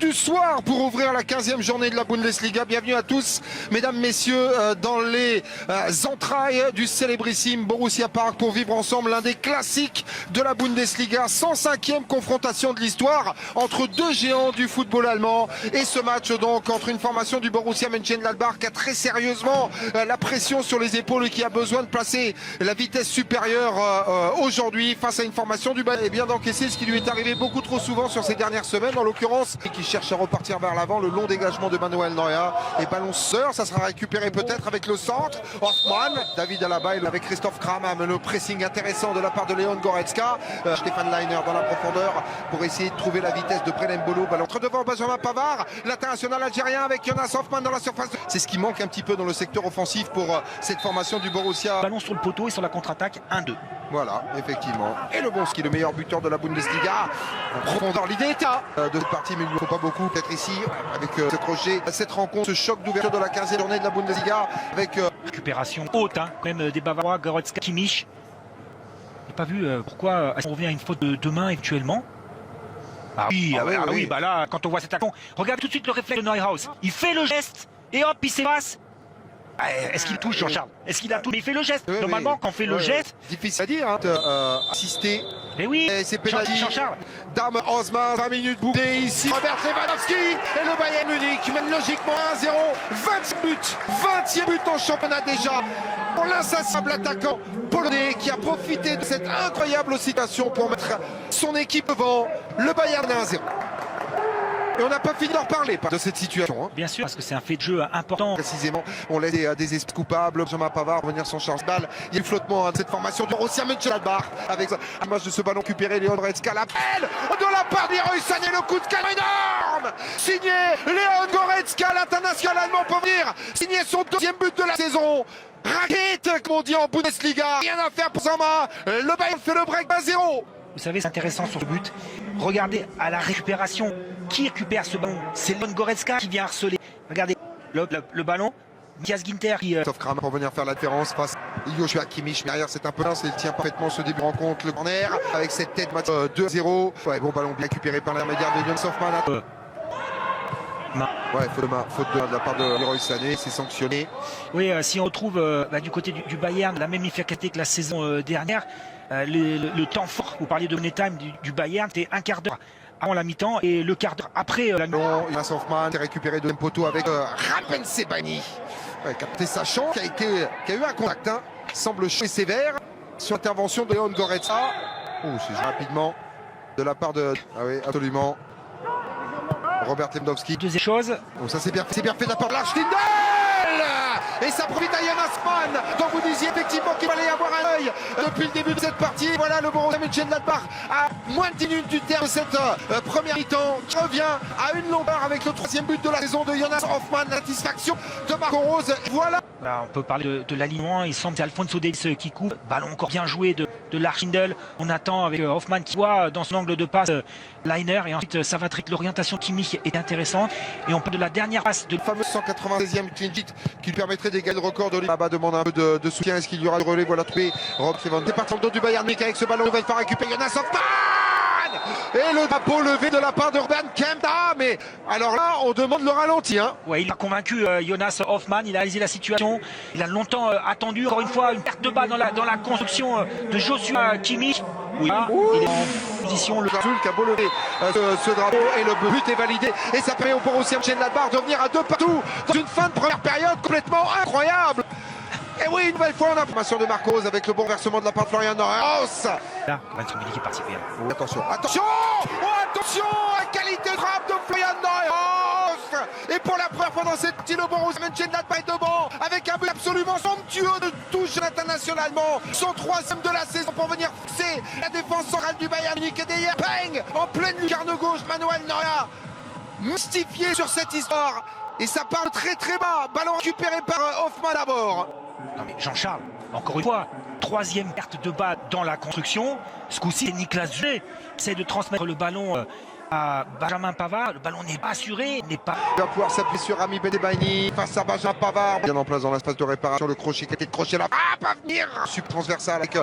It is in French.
du soir pour ouvrir la 15e journée de la Bundesliga. Bienvenue à tous, mesdames, messieurs, dans les entrailles du célébrissime Borussia Park pour vivre ensemble l'un des classiques de la Bundesliga. 105e confrontation de l'histoire entre deux géants du football allemand. Et ce match donc entre une formation du Borussia Mönchengladbach qui a très sérieusement la pression sur les épaules et qui a besoin de placer la vitesse supérieure aujourd'hui face à une formation du Bayern et bien d'encaisser ce qui lui est arrivé beaucoup trop souvent sur ces dernières semaines, en l'occurrence, et qui cherche à repartir vers l'avant. Le long dégagement de Manuel Neuer et ballon sœur, ça sera récupéré peut-être avec le centre. Hoffmann, David Alaba avec Christoph Kramer, le pressing intéressant de la part de Leon Goretzka. Stéphane Leiner dans la profondeur pour essayer de trouver la vitesse de Brelem Bolo. Ballon entre devant Benjamin Pavard, l'international algérien avec Jonas Hoffmann dans la surface. C'est ce qui manque un petit peu dans le secteur offensif pour cette formation du Borussia. Ballon sur le poteau et sur la contre-attaque 1-2. Voilà, effectivement. Et le Bonski, le meilleur buteur de la Bundesliga. En profondeur, l'idée est de cette partie, mais il ne faut pas beaucoup. Peut-être ici, avec ce crochet, cette rencontre, ce choc d'ouverture de la 15e journée de la Bundesliga. Avec récupération haute, hein, même des Bavarois, Goretzka, Kimmich. J'ai pas vu pourquoi on revient à une faute de main éventuellement. Oui, bah là, quand on voit cette action, regarde tout de suite le réflexe de Neuhaus. Il fait le geste et hop, il s'efface. Est-ce qu'il touche, Jean-Charles? Est-ce qu'il a touché? Mais il fait le geste. Normalement, quand on fait le geste. Difficile à dire, hein, assister. Mais oui, c'est pénalty. Jean-Charles. Dame Osman, 20 minutes bouclées ici. Robert Lewandowski et le Bayern Munich mène logiquement 1-0. 20 buts, 20e but en championnat déjà. Pour l'insaciable attaquant polonais qui a profité de cette incroyable situation pour mettre son équipe devant. Le Bayern 1-0. Et on n'a pas fini d'en reparler de cette situation. Hein. Bien sûr, parce que c'est un fait de jeu important. Précisément, on laisse des esprits coupables. Benjamin Pavard revenir son charge-balle. Il y a eu flottement de cette formation du Borussia Mönchengladbach. Avec l'image de ce ballon récupéré, Leon Goretzka l'appel de la part d'Leroy Sané, le coup de calme énorme. Signé Leon Goretzka, l'international allemand pour venir signer son deuxième but de la saison. Raquette, comme on dit en Bundesliga. Rien à faire pour Zama. Le Bayern fait le break 1-0. Vous savez, c'est intéressant sur ce but. Regardez à la récupération. Qui récupère ce ballon? C'est Leon Goretzka qui vient harceler. Regardez le ballon. Matthias Ginter qui... Sauf Kramer pour venir faire la différence face à Joshua Kimmich. Mais derrière, c'est un peu là. Il tient parfaitement ce début de rencontre. Le corner avec cette tête 2-0. Ouais, bon ballon bien récupéré par l'intermédiaire de Jonas Hoffmann. Ouais, faute de la part de Leroy Sané, c'est sanctionné. Oui, si on retrouve du côté du Bayern la même efficacité que la saison dernière, le temps fort, vous parliez de money time du Bayern, c'était un quart d'heure avant la mi-temps et le quart d'heure après la mi-temps. Jonas Hoffmann est récupéré de poteau avec Rappen Sebani. Ouais, capté sa chance, qui a eu un contact, hein, semble chaud et sévère sur l'intervention de Leon Goretzka. Oh, c'est rapidement de la part de... Ah oui, absolument. Robert Lewandowski. Deuxième chose. Oh, ça c'est bien fait de la part de Lars Stindl. Et ça profite à Jonas Hoffmann, dont vous disiez effectivement qu'il fallait avoir un œil depuis le début de cette partie. Voilà le Borussia Mönchengladbach à moins de 10 minutes du terme de cette première mi-temps qui revient à une longueur avec le troisième but de la saison de Jonas Hoffmann. Satisfaction de Marco Rose. Voilà. Là, on peut parler de l'alignement. Il semble que c'est Alphonso Davies qui coupe. Ballon encore bien joué de Lars Stindl. On attend avec Hoffmann qui voit dans son angle de passe Leiner. Et ensuite, ça va trick. L'orientation Kimmich est intéressante. Et on peut de la dernière passe de... Le fameux 196e clean sheet qui lui permettrait d'égaler le record de Baba demande un peu de soutien. Est-ce qu'il y aura le relais? Voilà trouvé. Rob Sevan départ sur le dos du Bayern Munich avec ce ballon. Il va le faire récupérer Jonas Hoffmann. Et le drapeau levé de la part de Ruben Kempta. Mais alors là, on demande le ralenti. Hein. Ouais, il a convaincu Jonas Hoffmann. Il a réalisé la situation. Il a longtemps attendu. Encore une fois, une perte de balle dans la construction de Joshua Kimmich. Oui, il est en position. Le qui a beau lever ce drapeau et le but est validé. Et ça permet au Borussia Mönchengladbach de revenir à 2 partout dans une fin de première période complètement incroyable. Et oui, une nouvelle fois, on a formation de Marcos avec le bon versement de la part de Florian Neuhaus. Là, Bayern qui participe. Oh, attention, la qualité de frappe de Florian Neuhaus. Et pour la première fois dans cette partie, le Borussia Mönchengladbach est devant avec un but absolument somptueux de touche international allemand. Son troisième de la saison pour venir fixer la défense centrale du Bayern Munich et derrière, bang, en pleine lucarne gauche, Manuel Neuer mystifié sur cette histoire. Et ça part très très bas. Ballon récupéré par Hoffmann d'abord. Non mais Jean-Charles, encore une fois, troisième perte de balle dans la construction. Ce coup-ci, c'est Niklas Süle qui essaie de transmettre le ballon à Benjamin Pavard. Le ballon n'est pas assuré, n'est pas... Il va pouvoir s'appuyer sur Rami Benzebaini face à Benjamin Pavard. Bien en place dans l'espace de réparation, le crochet qui était de crochet là. Ah, pas venir. Sub transversal avec